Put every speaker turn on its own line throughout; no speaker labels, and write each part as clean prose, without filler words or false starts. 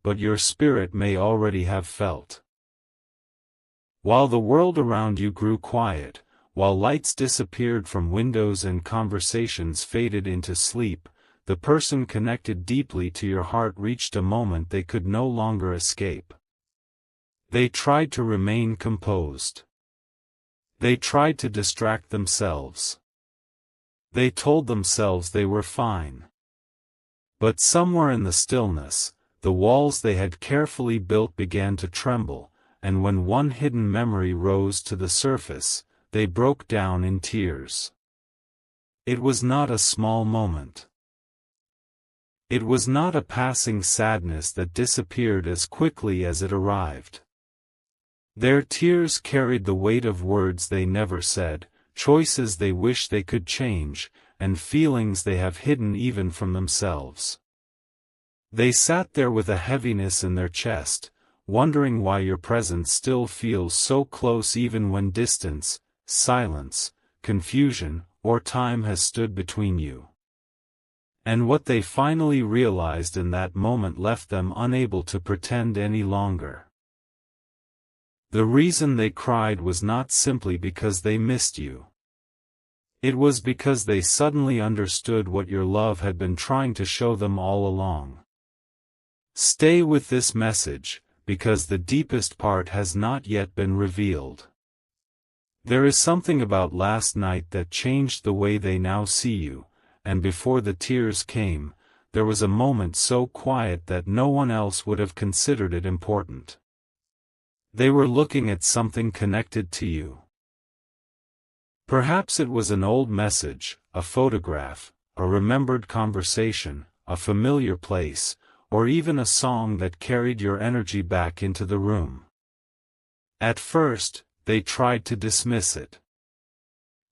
but your spirit may already have felt. While the world around you grew quiet, while lights disappeared from windows and conversations faded into sleep, the person connected deeply to your heart reached a moment they could no longer escape. They tried to remain composed. They tried to distract themselves. They told themselves they were fine. But somewhere in the stillness, the walls they had carefully built began to tremble, and when one hidden memory rose to the surface, they broke down in tears. It was not a small moment. It was not a passing sadness that disappeared as quickly as it arrived. Their tears carried the weight of words they never said, choices they wish they could change, and feelings they have hidden even from themselves. They sat there with a heaviness in their chest, wondering why your presence still feels so close even when distance, silence, confusion, or time has stood between you. And what they finally realized in that moment left them unable to pretend any longer. The reason they cried was not simply because they missed you. It was because they suddenly understood what your love had been trying to show them all along. Stay with this message, because the deepest part has not yet been revealed. There is something about last night that changed the way they now see you, and before the tears came, there was a moment so quiet that no one else would have considered it important. They were looking at something connected to you. Perhaps it was an old message, a photograph, a remembered conversation, a familiar place, or even a song that carried your energy back into the room. At first, they tried to dismiss it.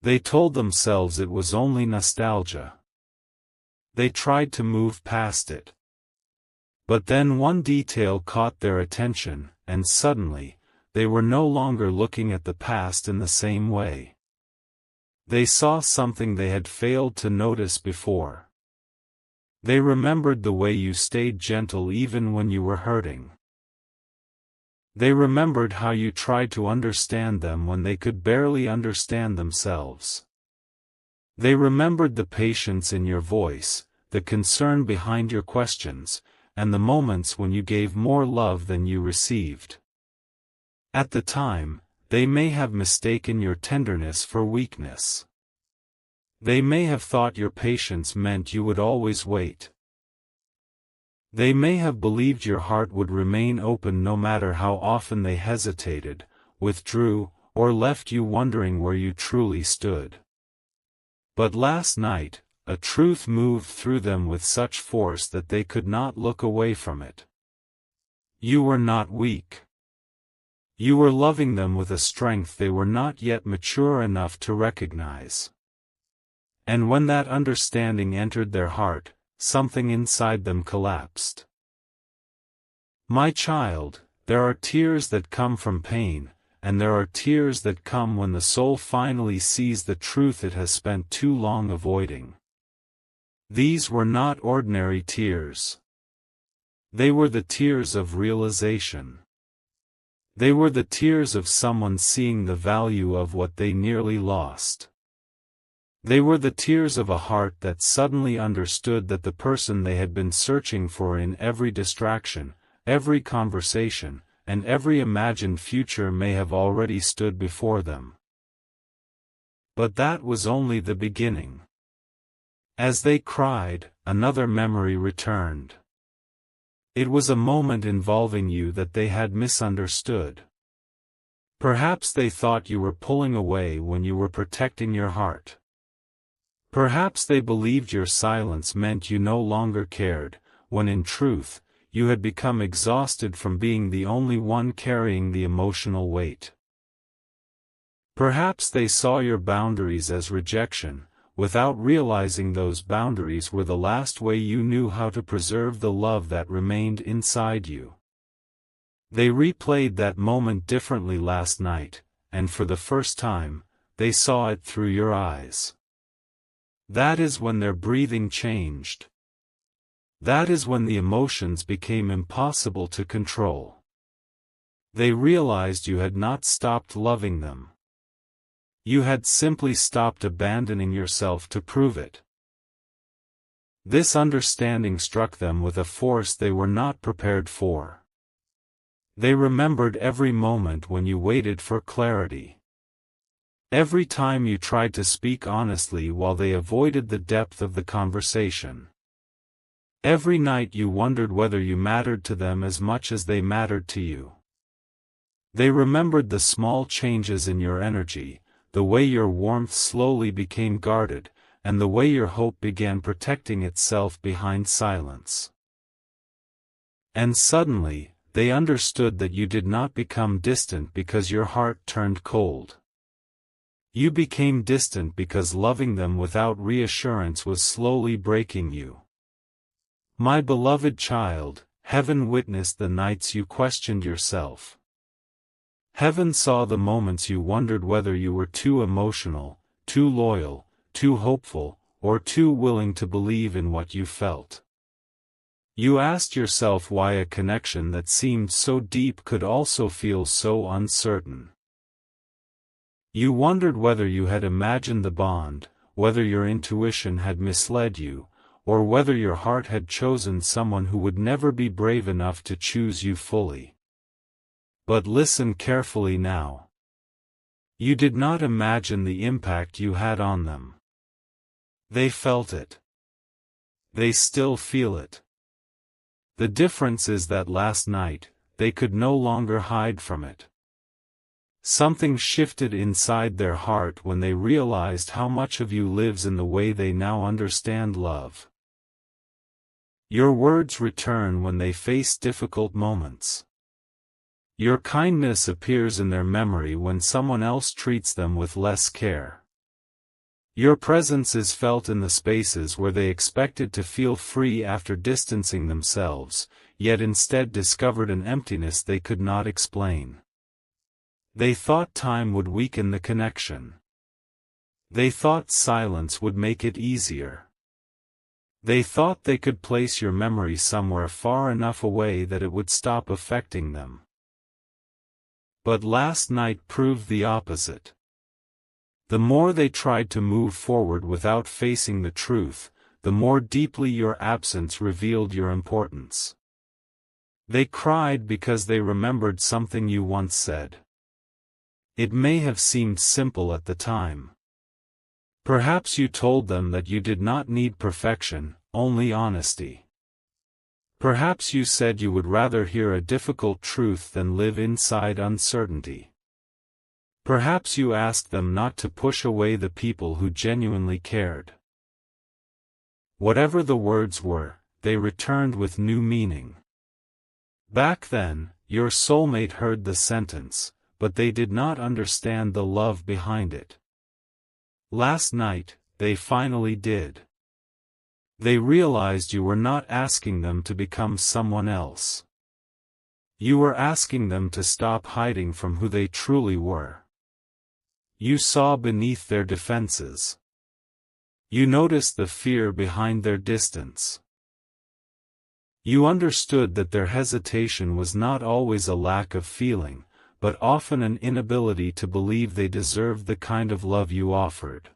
They told themselves it was only nostalgia. They tried to move past it. But then one detail caught their attention, and suddenly, they were no longer looking at the past in the same way. They saw something they had failed to notice before. They remembered the way you stayed gentle even when you were hurting. They remembered how you tried to understand them when they could barely understand themselves. They remembered the patience in your voice, the concern behind your questions, and the moments when you gave more love than you received. At the time, they may have mistaken your tenderness for weakness. They may have thought your patience meant you would always wait. They may have believed your heart would remain open no matter how often they hesitated, withdrew, or left you wondering where you truly stood. But last night, a truth moved through them with such force that they could not look away from it. You were not weak. You were loving them with a strength they were not yet mature enough to recognize. And when that understanding entered their heart, something inside them collapsed. My child, there are tears that come from pain, and there are tears that come when the soul finally sees the truth it has spent too long avoiding. These were not ordinary tears. They were the tears of realization. They were the tears of someone seeing the value of what they nearly lost. They were the tears of a heart that suddenly understood that the person they had been searching for in every distraction, every conversation, and every imagined future may have already stood before them. But that was only the beginning. As they cried, another memory returned. It was a moment involving you that they had misunderstood. Perhaps they thought you were pulling away when you were protecting your heart. Perhaps they believed your silence meant you no longer cared, when in truth, you had become exhausted from being the only one carrying the emotional weight. Perhaps they saw your boundaries as rejection, without realizing those boundaries were the last way you knew how to preserve the love that remained inside you. They replayed that moment differently last night, and for the first time, they saw it through your eyes. That is when their breathing changed. That is when the emotions became impossible to control. They realized you had not stopped loving them. You had simply stopped abandoning yourself to prove it. This understanding struck them with a force they were not prepared for. They remembered every moment when you waited for clarity. Every time you tried to speak honestly while they avoided the depth of the conversation. Every night you wondered whether you mattered to them as much as they mattered to you. They remembered the small changes in your energy, the way your warmth slowly became guarded, and the way your hope began protecting itself behind silence. And suddenly, they understood that you did not become distant because your heart turned cold. You became distant because loving them without reassurance was slowly breaking you. My beloved child, heaven witnessed the nights you questioned yourself. Heaven saw the moments you wondered whether you were too emotional, too loyal, too hopeful, or too willing to believe in what you felt. You asked yourself why a connection that seemed so deep could also feel so uncertain. You wondered whether you had imagined the bond, whether your intuition had misled you, or whether your heart had chosen someone who would never be brave enough to choose you fully. But listen carefully now. You did not imagine the impact you had on them. They felt it. They still feel it. The difference is that last night, they could no longer hide from it. Something shifted inside their heart when they realized how much of you lives in the way they now understand love. Your words return when they face difficult moments. Your kindness appears in their memory when someone else treats them with less care. Your presence is felt in the spaces where they expected to feel free after distancing themselves, yet instead discovered an emptiness they could not explain. They thought time would weaken the connection. They thought silence would make it easier. They thought they could place your memory somewhere far enough away that it would stop affecting them. But last night proved the opposite. The more they tried to move forward without facing the truth, the more deeply your absence revealed your importance. They cried because they remembered something you once said. It may have seemed simple at the time. Perhaps you told them that you did not need perfection, only honesty. Perhaps you said you would rather hear a difficult truth than live inside uncertainty. Perhaps you asked them not to push away the people who genuinely cared. Whatever the words were, they returned with new meaning. Back then, your soulmate heard the sentence, but they did not understand the love behind it. Last night, they finally did. They realized you were not asking them to become someone else. You were asking them to stop hiding from who they truly were. You saw beneath their defenses. You noticed the fear behind their distance. You understood that their hesitation was not always a lack of feeling, but often an inability to believe they deserved the kind of love you offered.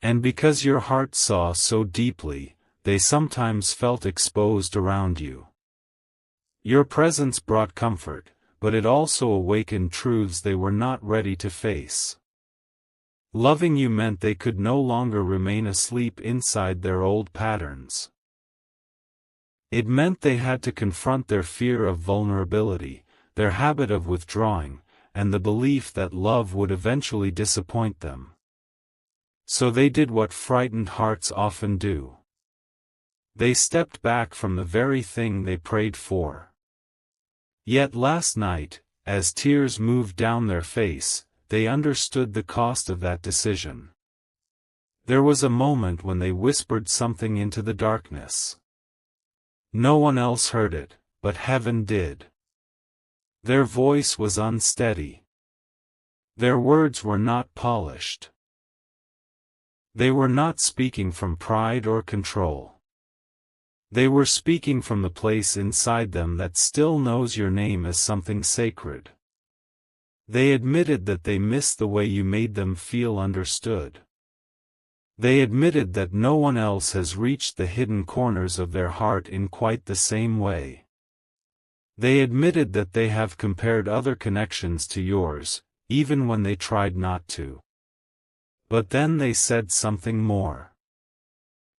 And because your heart saw so deeply, they sometimes felt exposed around you. Your presence brought comfort, but it also awakened truths they were not ready to face. Loving you meant they could no longer remain asleep inside their old patterns. It meant they had to confront their fear of vulnerability, their habit of withdrawing, and the belief that love would eventually disappoint them. So they did what frightened hearts often do. They stepped back from the very thing they prayed for. Yet last night, as tears moved down their face, they understood the cost of that decision. There was a moment when they whispered something into the darkness. No one else heard it, but heaven did. Their voice was unsteady. Their words were not polished. They were not speaking from pride or control. They were speaking from the place inside them that still knows your name as something sacred. They admitted that they missed the way you made them feel understood. They admitted that no one else has reached the hidden corners of their heart in quite the same way. They admitted that they have compared other connections to yours, even when they tried not to. But then they said something more.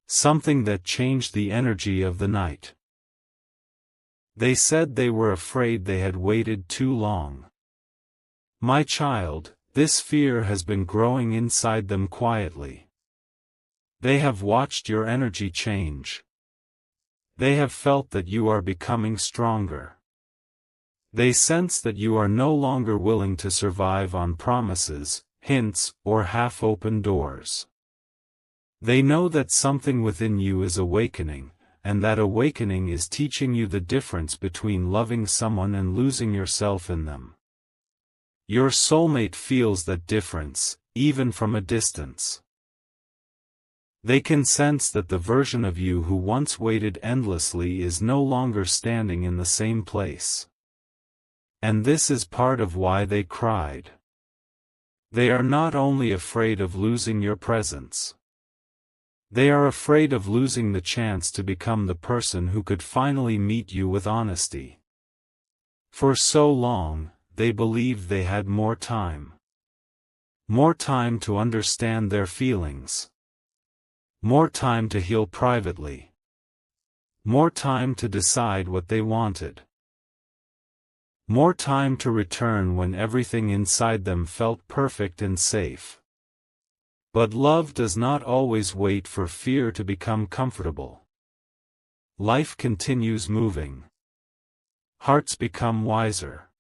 Something that changed the energy of the night. They said they were afraid they had waited too long. My child, this fear has been growing inside them quietly. They have watched your energy change. They have felt that you are becoming stronger. They sense that you are no longer willing to survive on promises, hints, or half-open doors. They know that something within you is awakening, and that awakening is teaching you the difference between loving someone and losing yourself in them. Your soulmate feels that difference, even from a distance. They can sense that the version of you who once waited endlessly is no longer standing in the same place. And this is part of why they cried. They are not only afraid of losing your presence. They are afraid of losing the chance to become the person who could finally meet you with honesty. For so long, they believed they had more time. More time to understand their feelings. More time to heal privately. More time to decide what they wanted. More time to return when everything inside them felt perfect and safe. But love does not always wait for fear to become comfortable. Life continues moving. Hearts become wiser.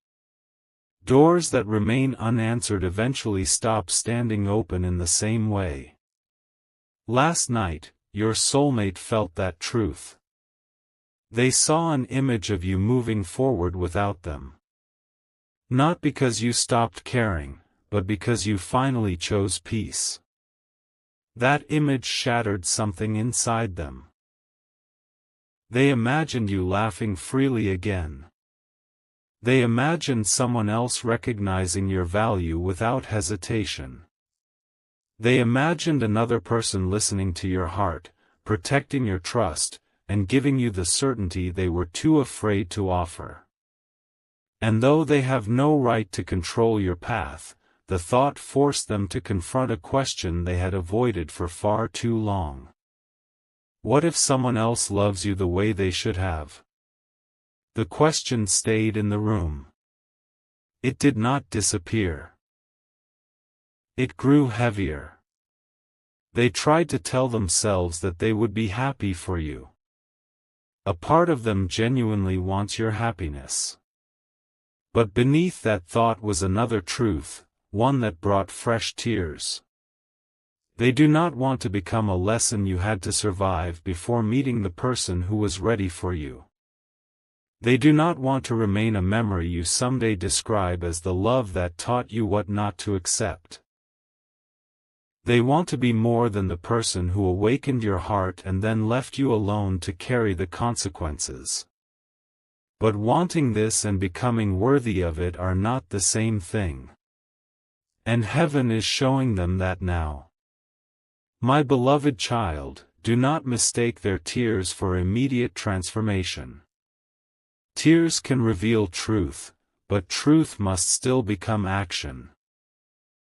Doors that remain unanswered eventually stop standing open in the same way. Last night, your soulmate felt that truth. They saw an image of you moving forward without them. Not because you stopped caring, but because you finally chose peace. That image shattered something inside them. They imagined you laughing freely again. They imagined someone else recognizing your value without hesitation. They imagined another person listening to your heart, protecting your trust, and giving you the certainty they were too afraid to offer. And though they have no right to control your path, the thought forced them to confront a question they had avoided for far too long. What if someone else loves you the way they should have? The question stayed in the room. It did not disappear. It grew heavier. They tried to tell themselves that they would be happy for you. A part of them genuinely wants your happiness. But beneath that thought was another truth, one that brought fresh tears. They do not want to become a lesson you had to survive before meeting the person who was ready for you. They do not want to remain a memory you someday describe as the love that taught you what not to accept. They want to be more than the person who awakened your heart and then left you alone to carry the consequences. But wanting this and becoming worthy of it are not the same thing. And heaven is showing them that now. My beloved child, do not mistake their tears for immediate transformation. Tears can reveal truth, but truth must still become action.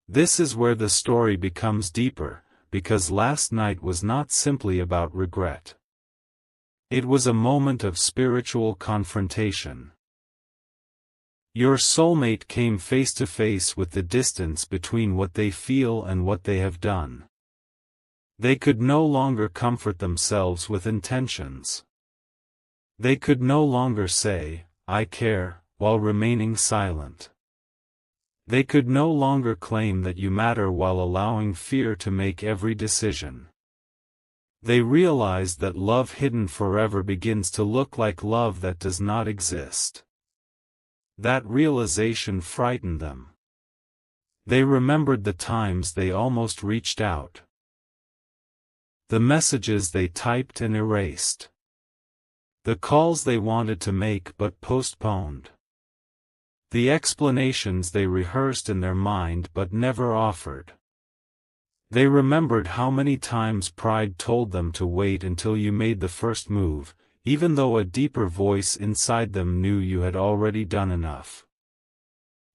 This is where the story becomes deeper, because last night was not simply about regret. It was a moment of spiritual confrontation. Your soulmate came face to face with the distance between what they feel and what they have done. They could no longer comfort themselves with intentions. They could no longer say, "I care," while remaining silent. They could no longer claim that you matter while allowing fear to make every decision. They realized that love hidden forever begins to look like love that does not exist. That realization frightened them. They remembered the times they almost reached out. The messages they typed and erased. The calls they wanted to make but postponed. The explanations they rehearsed in their mind but never offered. They remembered how many times pride told them to wait until you made the first move, even though a deeper voice inside them knew you had already done enough.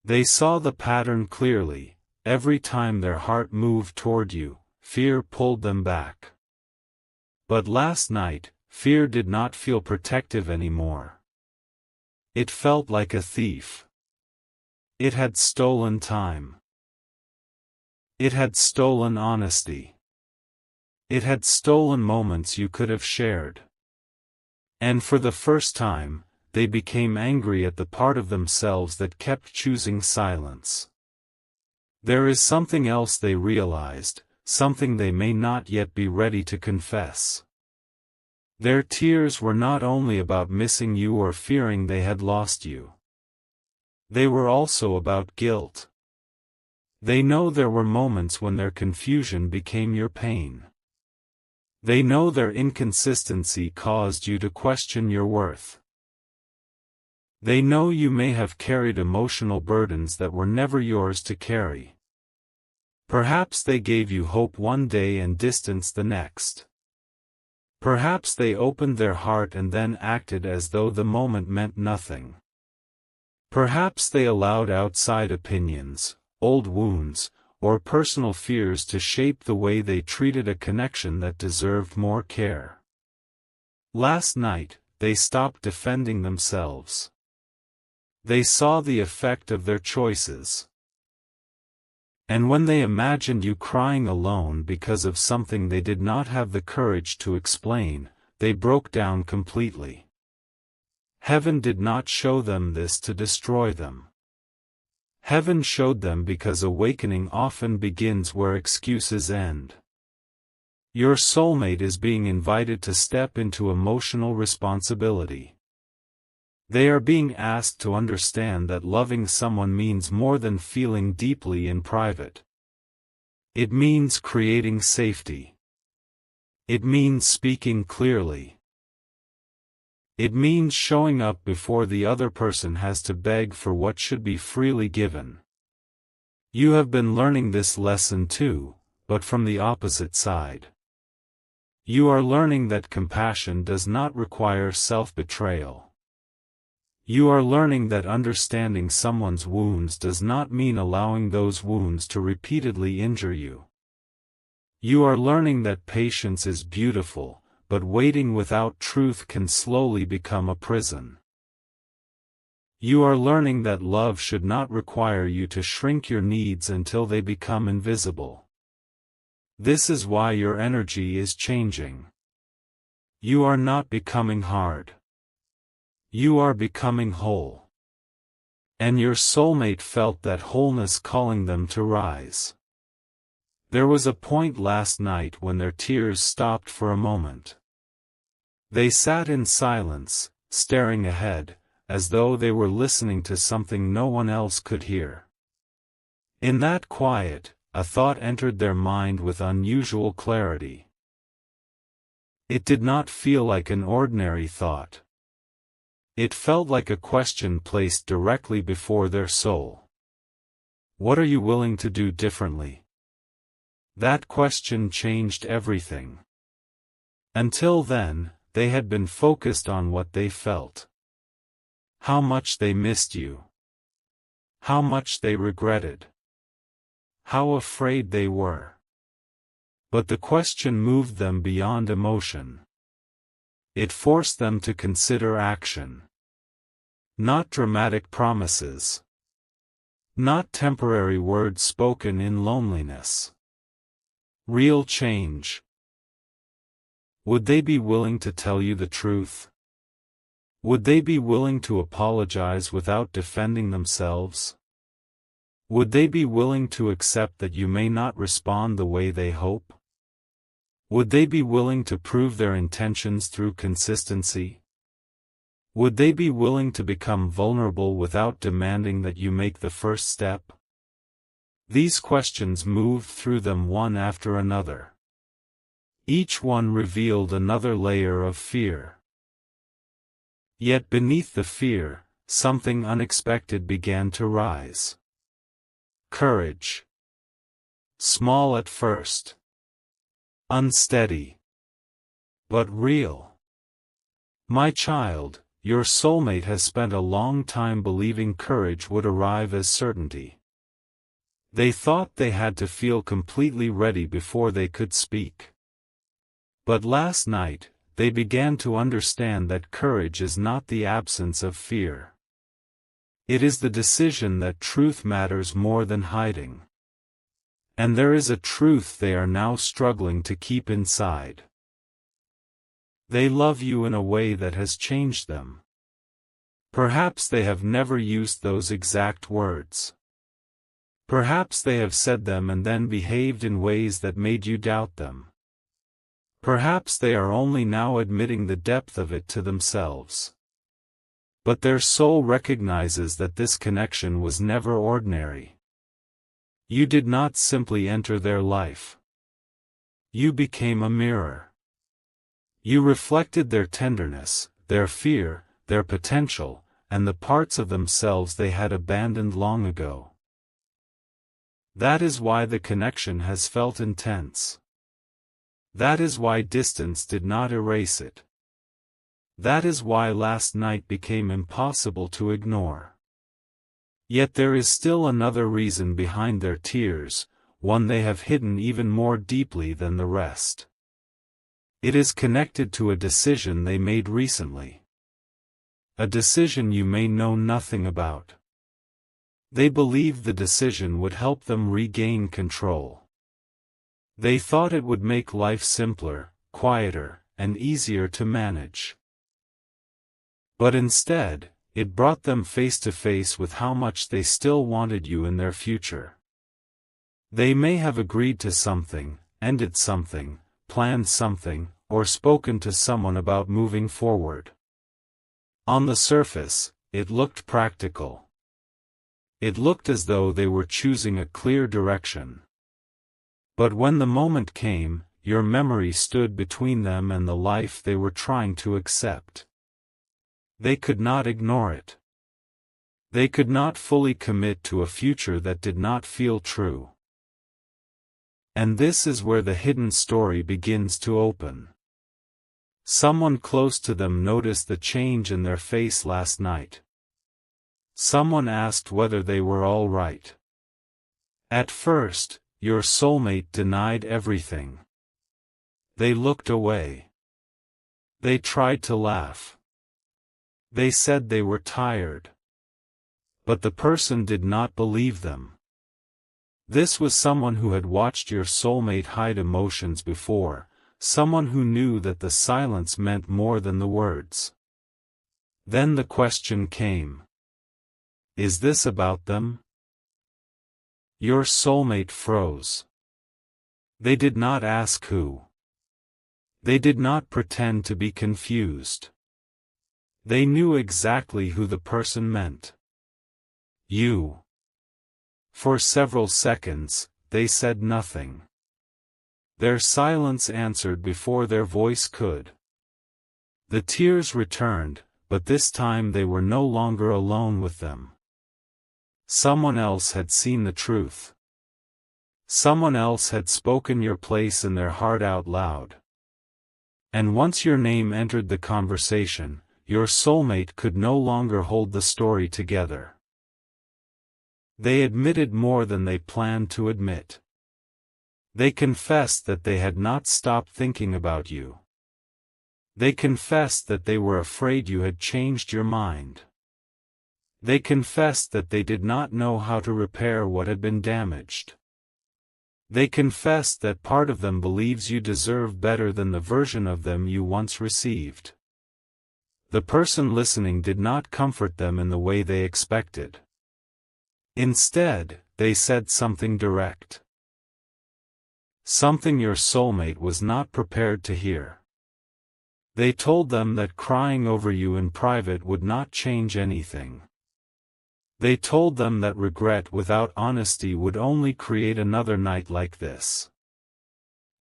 They saw the pattern clearly. Every time their heart moved toward you, fear pulled them back. But last night, fear did not feel protective anymore. It felt like a thief. It had stolen time. It had stolen honesty. It had stolen moments you could have shared. And for the first time, they became angry at the part of themselves that kept choosing silence. There is something else they realized, something they may not yet be ready to confess. Their tears were not only about missing you or fearing they had lost you. They were also about guilt. They know there were moments when their confusion became your pain. They know their inconsistency caused you to question your worth. They know you may have carried emotional burdens that were never yours to carry. Perhaps they gave you hope one day and distance the next. Perhaps they opened their heart and then acted as though the moment meant nothing. Perhaps they allowed outside opinions, old wounds, or personal fears to shape the way they treated a connection that deserved more care. Last night, they stopped defending themselves. They saw the effect of their choices. And when they imagined you crying alone because of something they did not have the courage to explain, they broke down completely. Heaven did not show them this to destroy them. Heaven showed them because awakening often begins where excuses end. Your soulmate is being invited to step into emotional responsibility. They are being asked to understand that loving someone means more than feeling deeply in private. It means creating safety. It means speaking clearly. It means showing up before the other person has to beg for what should be freely given. You have been learning this lesson too, but from the opposite side. You are learning that compassion does not require self-betrayal. You are learning that understanding someone's wounds does not mean allowing those wounds to repeatedly injure you. You are learning that patience is beautiful, but waiting without truth can slowly become a prison. You are learning that love should not require you to shrink your needs until they become invisible. This is why your energy is changing. You are not becoming hard. You are becoming whole. And your soulmate felt that wholeness calling them to rise. There was a point last night when their tears stopped for a moment. They sat in silence, staring ahead, as though they were listening to something no one else could hear. In that quiet, a thought entered their mind with unusual clarity. It did not feel like an ordinary thought. It felt like a question placed directly before their soul. What are you willing to do differently? That question changed everything. Until then, they had been focused on what they felt. How much they missed you. How much they regretted. How afraid they were. But the question moved them beyond emotion. It forced them to consider action. Not dramatic promises. Not temporary words spoken in loneliness. Real change. Would they be willing to tell you the truth? Would they be willing to apologize without defending themselves? Would they be willing to accept that you may not respond the way they hope? Would they be willing to prove their intentions through consistency? Would they be willing to become vulnerable without demanding that you make the first step? These questions moved through them one after another. Each one revealed another layer of fear. Yet beneath the fear, something unexpected began to rise. Courage. Small at first. Unsteady. But real. My child, your soulmate has spent a long time believing courage would arrive as certainty. They thought they had to feel completely ready before they could speak. But last night, they began to understand that courage is not the absence of fear. It is the decision that truth matters more than hiding. And there is a truth they are now struggling to keep inside. They love you in a way that has changed them. Perhaps they have never used those exact words. Perhaps they have said them and then behaved in ways that made you doubt them. Perhaps they are only now admitting the depth of it to themselves. But their soul recognizes that this connection was never ordinary. You did not simply enter their life. You became a mirror. You reflected their tenderness, their fear, their potential, and the parts of themselves they had abandoned long ago. That is why the connection has felt intense. That is why distance did not erase it. That is why last night became impossible to ignore. Yet there is still another reason behind their tears, one they have hidden even more deeply than the rest. It is connected to a decision they made recently. A decision you may know nothing about. They believed the decision would help them regain control. They thought it would make life simpler, quieter, and easier to manage. But instead, it brought them face to face with how much they still wanted you in their future. They may have agreed to something, ended something, planned something, or spoken to someone about moving forward. On the surface, it looked practical. It looked as though they were choosing a clear direction. But when the moment came, your memory stood between them and the life they were trying to accept. They could not ignore it. They could not fully commit to a future that did not feel true. And this is where the hidden story begins to open. Someone close to them noticed the change in their face last night. Someone asked whether they were all right. At first, your soulmate denied everything. They looked away. They tried to laugh. They said they were tired. But the person did not believe them. This was someone who had watched your soulmate hide emotions before, someone who knew that the silence meant more than the words. Then the question came. Is this about them? Your soulmate froze. They did not ask who. They did not pretend to be confused. They knew exactly who the person meant. You. For several seconds, they said nothing. Their silence answered before their voice could. The tears returned, but this time they were no longer alone with them. Someone else had seen the truth. Someone else had spoken your place in their heart out loud. And once your name entered the conversation, your soulmate could no longer hold the story together. They admitted more than they planned to admit. They confessed that they had not stopped thinking about you. They confessed that they were afraid you had changed your mind. They confessed that they did not know how to repair what had been damaged. They confessed that part of them believes you deserve better than the version of them you once received. The person listening did not comfort them in the way they expected. Instead, they said something direct. Something your soulmate was not prepared to hear. They told them that crying over you in private would not change anything. They told them that regret without honesty would only create another night like this.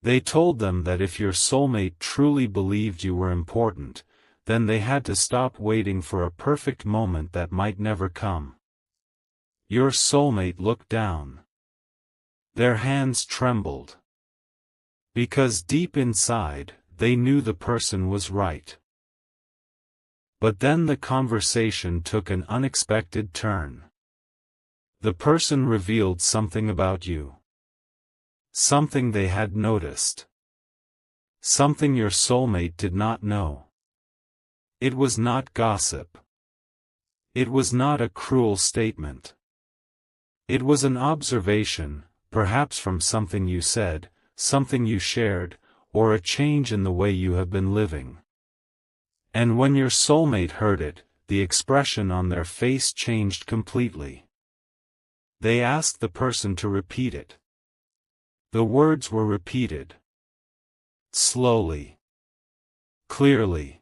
They told them that if your soulmate truly believed you were important, then they had to stop waiting for a perfect moment that might never come. Your soulmate looked down. Their hands trembled. Because deep inside, they knew the person was right. But then the conversation took an unexpected turn. The person revealed something about you. Something they had noticed. Something your soulmate did not know. It was not gossip. It was not a cruel statement. It was an observation, perhaps from something you said, something you shared, or a change in the way you have been living. And when your soulmate heard it, the expression on their face changed completely. They asked the person to repeat it. The words were repeated. Slowly. Clearly.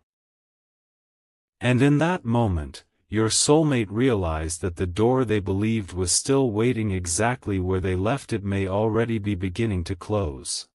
And in that moment, your soulmate realized that the door they believed was still waiting exactly where they left it may already be beginning to close.